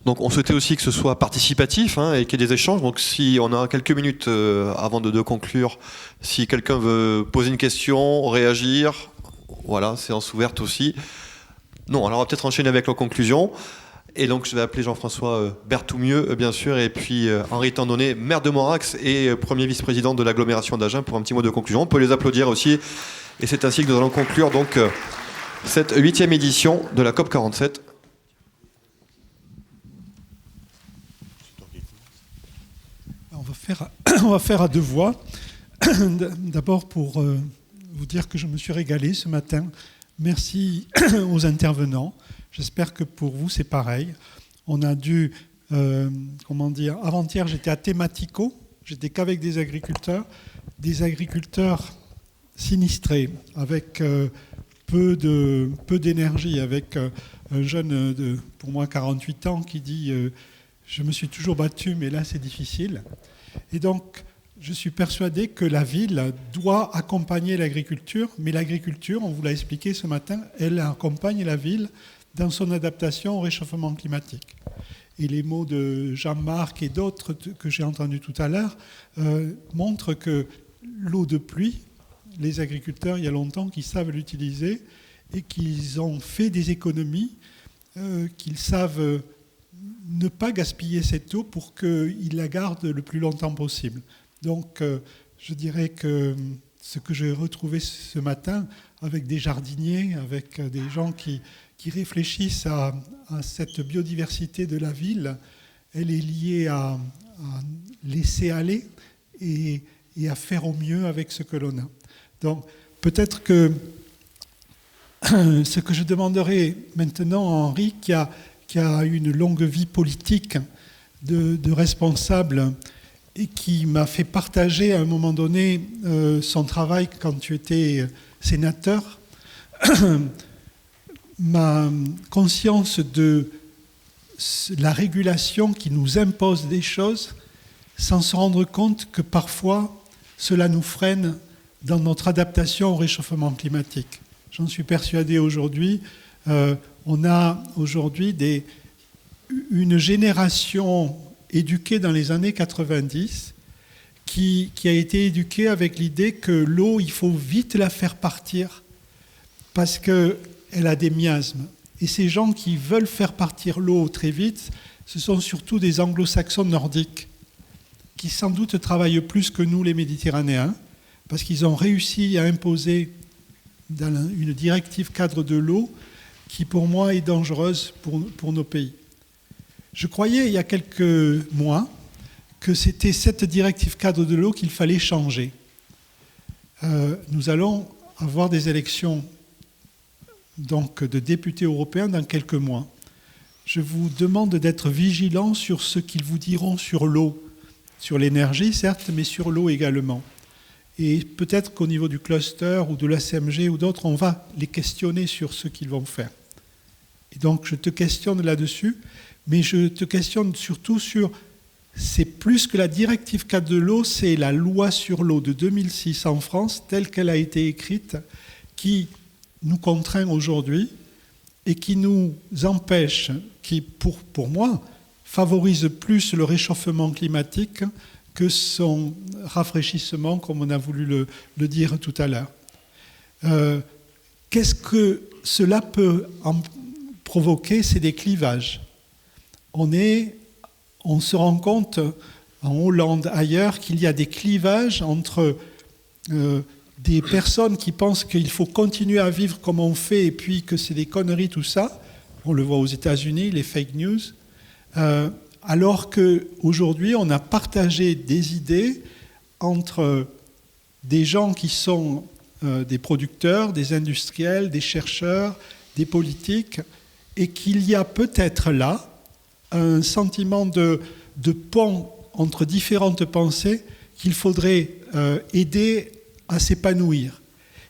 Donc on souhaitait aussi que ce soit participatif et qu'il y ait des échanges. Donc si on a quelques minutes avant de conclure, si quelqu'un veut poser une question, réagir, voilà, séance ouverte aussi. Non, alors on va peut-être enchaîner avec la conclusion. Et donc je vais appeler Jean-François Berthoumieux, bien sûr, et puis Henri Tandonnet, maire de Morax et premier vice-président de l'agglomération d'Agen pour un petit mot de conclusion. On peut les applaudir aussi. Et c'est ainsi que nous allons conclure donc cette 8e édition de la COP 47. On va faire à deux voix. D'abord pour vous dire que je me suis régalé ce matin. Merci aux intervenants. J'espère que pour vous c'est pareil. On a dû, avant-hier j'étais à Thématico, j'étais qu'avec des agriculteurs sinistrés, avec peu d'énergie, avec un jeune de, pour moi, 48 ans qui dit je me suis toujours battu, mais là c'est difficile. Et donc, je suis persuadé que la ville doit accompagner l'agriculture, mais l'agriculture, on vous l'a expliqué ce matin, elle accompagne la ville dans son adaptation au réchauffement climatique. Et les mots de Jean-Marc et d'autres que j'ai entendus tout à l'heure montrent que l'eau de pluie, les agriculteurs, il y a longtemps, qui savent l'utiliser et qu'ils ont fait des économies, qu'ils savent ne pas gaspiller cette eau pour qu'ils la gardent le plus longtemps possible. Donc, je dirais que ce que j'ai retrouvé ce matin avec des jardiniers, avec des gens qui réfléchissent à cette biodiversité de la ville, elle est liée à laisser aller et à faire au mieux avec ce que l'on a. Donc, peut-être que ce que je demanderai maintenant à Henri, qui a une longue vie politique de responsable et qui m'a fait partager à un moment donné son travail quand tu étais sénateur, ma conscience de la régulation qui nous impose des choses sans se rendre compte que parfois cela nous freine dans notre adaptation au réchauffement climatique. J'en suis persuadé aujourd'hui. On a aujourd'hui une génération éduquée dans les années 90 qui a été éduquée avec l'idée que l'eau, il faut vite la faire partir parce qu'elle a des miasmes. Et ces gens qui veulent faire partir l'eau très vite, ce sont surtout des anglo-saxons nordiques qui sans doute travaillent plus que nous les Méditerranéens parce qu'ils ont réussi à imposer dans une directive cadre de l'eau qui pour moi est dangereuse pour nos pays. Je croyais il y a quelques mois que c'était cette directive cadre de l'eau qu'il fallait changer. Nous allons avoir des élections donc, de députés européens dans quelques mois. Je vous demande d'être vigilants sur ce qu'ils vous diront sur l'eau, sur l'énergie certes, mais sur l'eau également. Et peut-être qu'au niveau du cluster ou de l'ACMG ou d'autres, on va les questionner sur ce qu'ils vont faire. Et donc, je te questionne là-dessus, mais je te questionne surtout sur, c'est plus que la directive cadre de l'eau, c'est la loi sur l'eau de 2006 en France, telle qu'elle a été écrite, qui nous contraint aujourd'hui et qui nous empêche, qui, pour moi, favorise plus le réchauffement climatique que son rafraîchissement, comme on a voulu le dire tout à l'heure. Qu'est-ce que cela peut provoquer? C'est des clivages. On se rend compte, en Hollande, ailleurs, qu'il y a des clivages entre des personnes qui pensent qu'il faut continuer à vivre comme on fait et puis que c'est des conneries, tout ça. On le voit aux États-Unis, les fake news. Alors qu'aujourd'hui, on a partagé des idées entre des gens qui sont des producteurs, des industriels, des chercheurs, des politiques, et qu'il y a peut-être là un sentiment de pont entre différentes pensées qu'il faudrait aider à s'épanouir.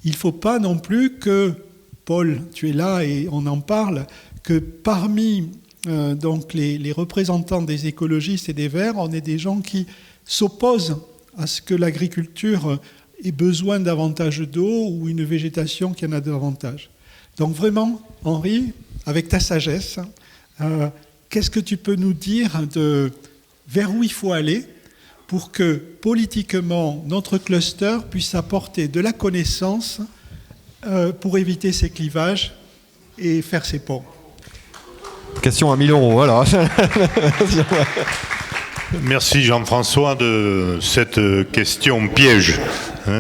Il ne faut pas non plus que, Paul, tu es là et on en parle, que parmi donc les représentants des écologistes et des Verts, on est des gens qui s'opposent à ce que l'agriculture ait besoin davantage d'eau ou une végétation qui en a davantage. Donc vraiment, Henri, avec ta sagesse, qu'est-ce que tu peux nous dire vers où il faut aller pour que politiquement notre cluster puisse apporter de la connaissance pour éviter ces clivages et faire ces ponts? Question à 1 000 €, voilà. Merci Jean-François de cette question piège.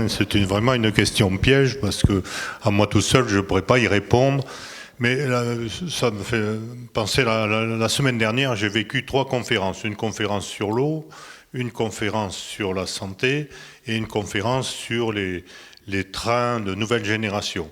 C'est vraiment une question piège parce que à moi tout seul je ne pourrais pas y répondre. Mais ça me fait penser, la semaine dernière j'ai vécu 3 conférences. Une conférence sur l'eau, une conférence sur la santé et une conférence sur les trains de nouvelle génération.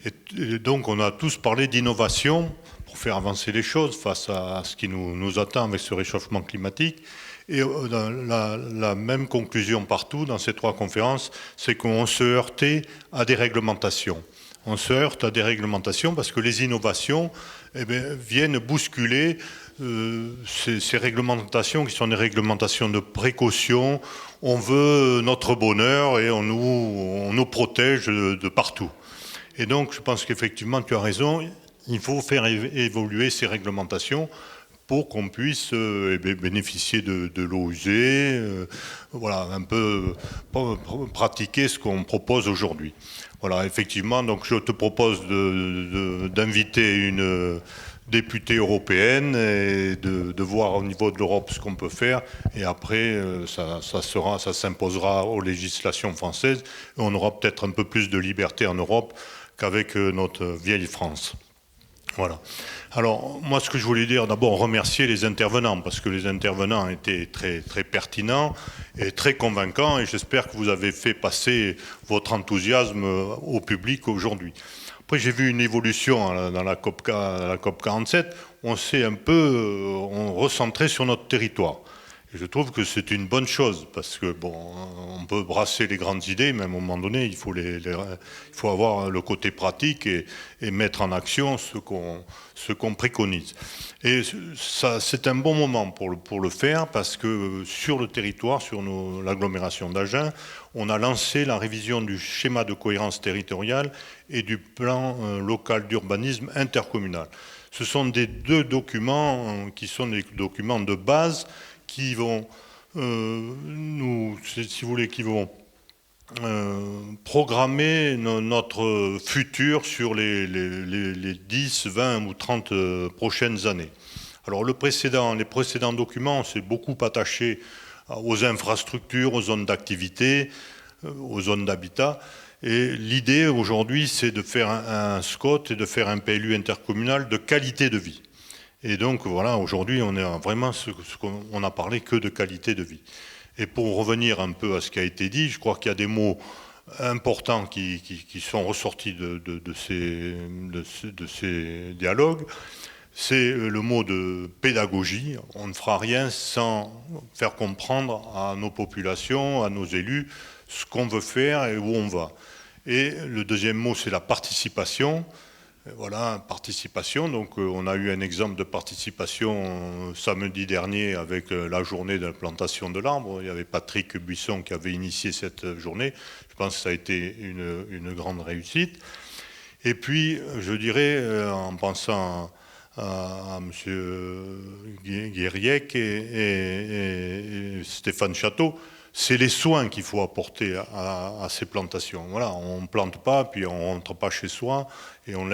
Et donc on a tous parlé d'innovation pour faire avancer les choses face à ce qui nous attend avec ce réchauffement climatique. Et la même conclusion partout dans ces 3 conférences, c'est qu'on se heurtait à des réglementations. On se heurte à des réglementations parce que les innovations viennent bousculer ces réglementations qui sont des réglementations de précaution. On veut notre bonheur et on nous protège de partout. Et donc je pense qu'effectivement tu as raison, il faut faire évoluer ces réglementations pour qu'on puisse bénéficier de l'eau usée, voilà, un peu pratiquer ce qu'on propose aujourd'hui. Voilà, effectivement, donc je te propose d'inviter une députée européenne et de voir au niveau de l'Europe ce qu'on peut faire. Et après, ça s'imposera aux législations françaises. Et on aura peut-être un peu plus de liberté en Europe qu'avec notre vieille France. Voilà. Alors, moi, ce que je voulais dire, d'abord, remercier les intervenants, parce que les intervenants étaient très, très pertinents et très convaincants, et j'espère que vous avez fait passer votre enthousiasme au public aujourd'hui. Après, j'ai vu une évolution dans la COP 47, on s'est un peu recentré sur notre territoire. Et je trouve que c'est une bonne chose, parce que bon, on peut brasser les grandes idées, mais à un moment donné, il faut avoir le côté pratique et mettre en action ce qu'on préconise. Et ça, c'est un bon moment pour le faire, parce que sur le territoire, sur l'agglomération d'Agen, on a lancé la révision du schéma de cohérence territoriale et du plan local d'urbanisme intercommunal. Ce sont des 2 documents qui sont des documents de base qui vont programmer notre futur sur les 10, 20 ou 30 prochaines années. Alors les précédents documents, on s'est beaucoup attaché aux infrastructures, aux zones d'activité, aux zones d'habitat. Et l'idée aujourd'hui, c'est de faire un SCOT et de faire un PLU intercommunal de qualité de vie. Et donc voilà, aujourd'hui on est vraiment on n'a parlé que de qualité de vie. Et pour revenir un peu à ce qui a été dit, je crois qu'il y a des mots importants qui sont ressortis de ces dialogues. C'est le mot de pédagogie. On ne fera rien sans faire comprendre à nos populations, à nos élus, ce qu'on veut faire et où on va. Et le deuxième mot, c'est la participation. Voilà, participation. Donc on a eu un exemple de participation samedi dernier avec la journée de la plantation de l'arbre. Il y avait Patrick Buisson qui avait initié cette journée. Je pense que ça a été une grande réussite. Et puis, je dirais, en pensant à M. Guériec et Stéphane Château, c'est les soins qu'il faut apporter à ces plantations. Voilà, on ne plante pas, puis on ne rentre pas chez soi, et on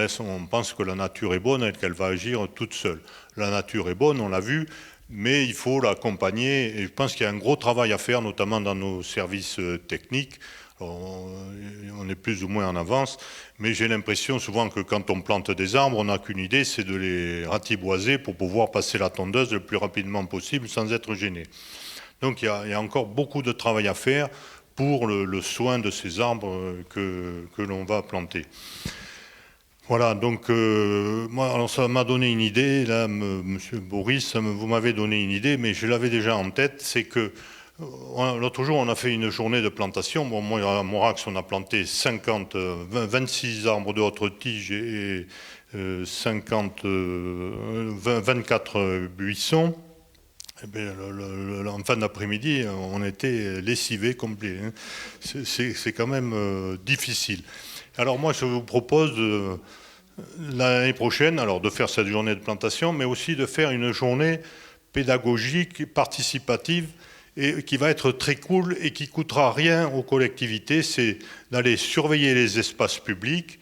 pense que la nature est bonne et qu'elle va agir toute seule. La nature est bonne, on l'a vu, mais il faut l'accompagner, et je pense qu'il y a un gros travail à faire, notamment dans nos services techniques. Alors, on est plus ou moins en avance, mais j'ai l'impression souvent que quand on plante des arbres, on n'a qu'une idée, c'est de les ratiboiser pour pouvoir passer la tondeuse le plus rapidement possible sans être gêné. Donc il y a encore beaucoup de travail à faire pour le soin de ces arbres que l'on va planter. Voilà, donc moi, alors ça m'a donné une idée, là, Monsieur Boris, vous m'avez donné une idée, mais je l'avais déjà en tête, c'est que l'autre jour, on a fait une journée de plantation. Bon, moi, à Morax, on a planté 26 arbres de haute tige et 24 buissons. Eh bien, en fin d'après-midi, on était lessivés complets. C'est quand même difficile. Alors moi, je vous propose l'année prochaine, alors de faire cette journée de plantation, mais aussi de faire une journée pédagogique, participative, et qui va être très cool et qui coûtera rien aux collectivités, c'est d'aller surveiller les espaces publics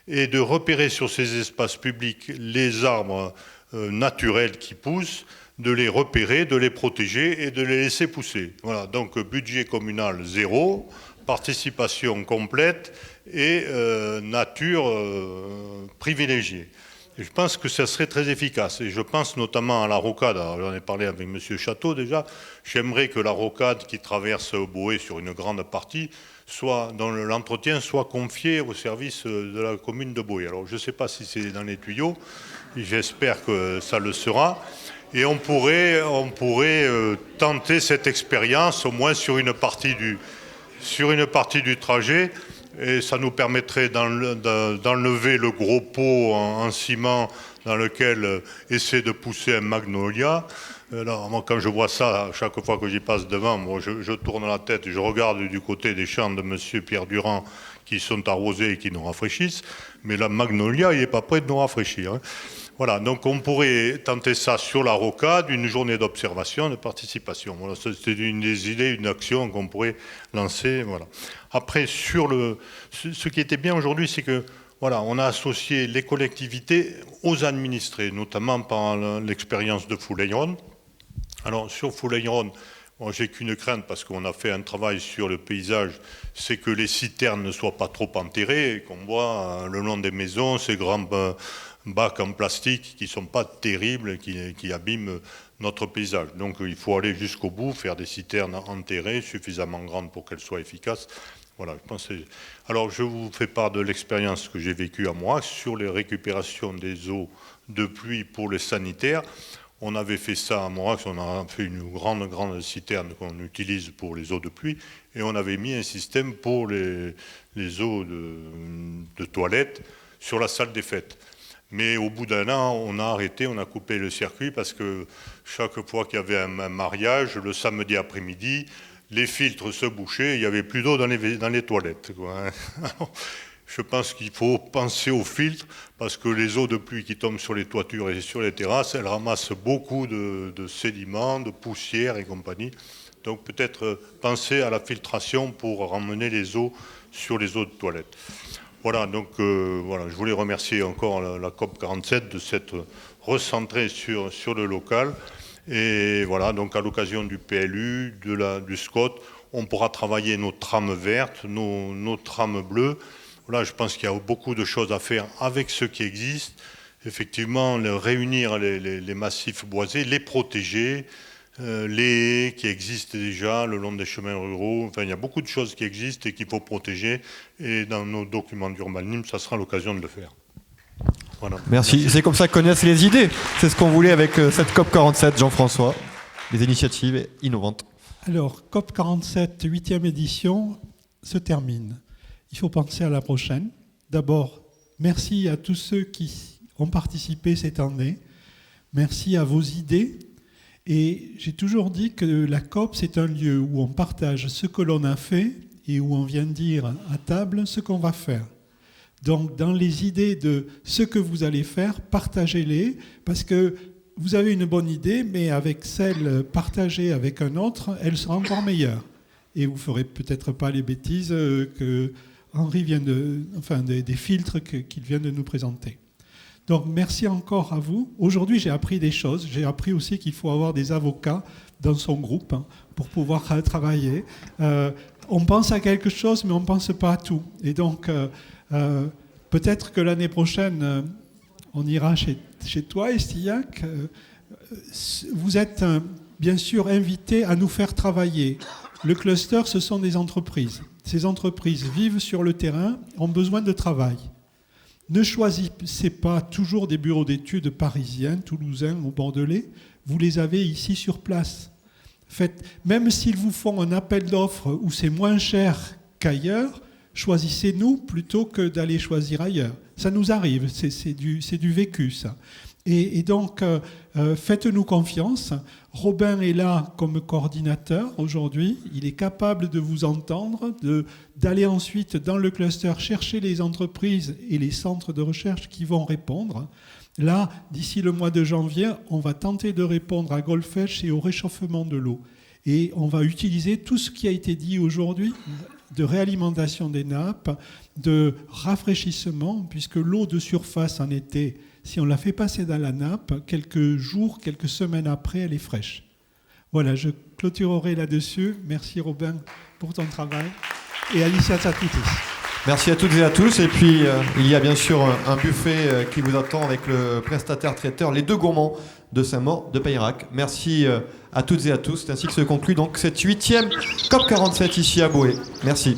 et de repérer sur ces espaces publics les arbres naturels qui poussent, de les repérer, de les protéger et de les laisser pousser. Voilà, donc budget communal zéro, participation complète et nature privilégiée. Et je pense que ça serait très efficace. Et je pense notamment à la rocade. Alors, j'en ai parlé avec M. Château déjà. J'aimerais que la rocade qui traverse Boé sur une grande partie, dont l'entretien soit confié au service de la commune de Boé. Alors je ne sais pas si c'est dans les tuyaux. J'espère que ça le sera. Et on pourrait tenter cette expérience au moins sur une partie du trajet. Et ça nous permettrait d'enlever le gros pot en ciment dans lequel essaie de pousser un magnolia. Alors, moi, quand je vois ça, chaque fois que j'y passe devant, moi, je tourne la tête, je regarde du côté des champs de M. Pierre Durand qui sont arrosés et qui nous rafraîchissent, mais la magnolia, il n'est pas prêt de nous rafraîchir. Hein. Voilà, donc on pourrait tenter ça sur la rocade, une journée d'observation, de participation. Voilà, c'est une des idées, une action qu'on pourrait lancer. Voilà. Après, ce qui était bien aujourd'hui, c'est que voilà, on a associé les collectivités aux administrés, notamment par l'expérience de Foulayron. Alors sur Foulayron, moi, j'ai qu'une crainte parce qu'on a fait un travail sur le paysage, c'est que les citernes ne soient pas trop enterrées et qu'on voit le long des maisons ces grands bacs en plastique qui ne sont pas terribles, qui abîment notre paysage. Donc il faut aller jusqu'au bout, faire des citernes enterrées, suffisamment grandes pour qu'elles soient efficaces. Voilà, je pense. Alors je vous fais part de l'expérience que j'ai vécue à Moirac sur les récupérations des eaux de pluie pour les sanitaires. On avait fait ça à Moirac, on a fait une grande citerne qu'on utilise pour les eaux de pluie et on avait mis un système pour les eaux de toilette sur la salle des fêtes. Mais au bout d'un an, on a arrêté, on a coupé le circuit parce que chaque fois qu'il y avait un mariage, le samedi après-midi, les filtres se bouchaient, il n'y avait plus d'eau dans les toilettes. Quoi. Alors, je pense qu'il faut penser aux filtres parce que les eaux de pluie qui tombent sur les toitures et sur les terrasses, elles ramassent beaucoup de sédiments, de poussière et compagnie. Donc peut-être penser à la filtration pour ramener les eaux sur les eaux de toilette. Voilà, donc voilà, je voulais remercier encore la COP47 de s'être recentrée sur le local. Et voilà, donc à l'occasion du PLU, du SCOT, on pourra travailler nos trames vertes, nos trames bleues. Voilà, je pense qu'il y a beaucoup de choses à faire avec ce qui existe. Effectivement, réunir les massifs boisés, les protéger, les haies qui existent déjà le long des chemins ruraux. Enfin, il y a beaucoup de choses qui existent et qu'il faut protéger. Et dans nos documents d'urbanisme, ça sera l'occasion de le faire. Voilà. Merci. C'est comme ça que connaissent les idées. C'est ce qu'on voulait avec cette COP47, Jean-François. Les initiatives innovantes. Alors, COP47, 8e édition, se termine. Il faut penser à la prochaine. D'abord, merci à tous ceux qui ont participé cette année. Merci à vos idées. Et j'ai toujours dit que la COP, c'est un lieu où on partage ce que l'on a fait et où on vient dire à table ce qu'on va faire. Donc, dans les idées de ce que vous allez faire, partagez-les, parce que vous avez une bonne idée, mais avec celle partagée avec un autre, elle sera encore meilleure. Et vous ne ferez peut-être pas les bêtises que Henri vient des filtres qu'il vient de nous présenter. Donc, merci encore à vous. Aujourd'hui, j'ai appris des choses. J'ai appris aussi qu'il faut avoir des avocats dans son groupe pour pouvoir travailler. On pense à quelque chose, mais on ne pense pas à tout. Et donc, peut-être que l'année prochaine, on ira chez toi, Estillac. Vous êtes bien sûr invités à nous faire travailler. Le cluster, ce sont des entreprises. Ces entreprises vivent sur le terrain, ont besoin de travail. Ne choisissez pas toujours des bureaux d'études parisiens, toulousains ou bordelais. Vous les avez ici sur place. Même s'ils vous font un appel d'offres où c'est moins cher qu'ailleurs, choisissez-nous plutôt que d'aller choisir ailleurs. Ça nous arrive, c'est du vécu, ça. Et donc, faites-nous confiance. Robin est là comme coordinateur aujourd'hui. Il est capable de vous entendre, d'aller ensuite dans le cluster chercher les entreprises et les centres de recherche qui vont répondre. Là, d'ici le mois de janvier, on va tenter de répondre à Goldfish et au réchauffement de l'eau. Et on va utiliser tout ce qui a été dit aujourd'hui de réalimentation des nappes, de rafraîchissement, puisque l'eau de surface en été, si on la fait passer dans la nappe, quelques jours, quelques semaines après, elle est fraîche. Voilà, je clôturerai là-dessus. Merci Robin pour ton travail. Et Alicia Tsatoutis. Merci à toutes et à tous. Et puis, il y a bien sûr un buffet qui vous attend avec le prestataire traiteur, les deux gourmands de Saint-Maur de Payrac. Merci à toutes et à tous. C'est ainsi que se conclut donc cette 8e COP47 ici à Boé. Merci.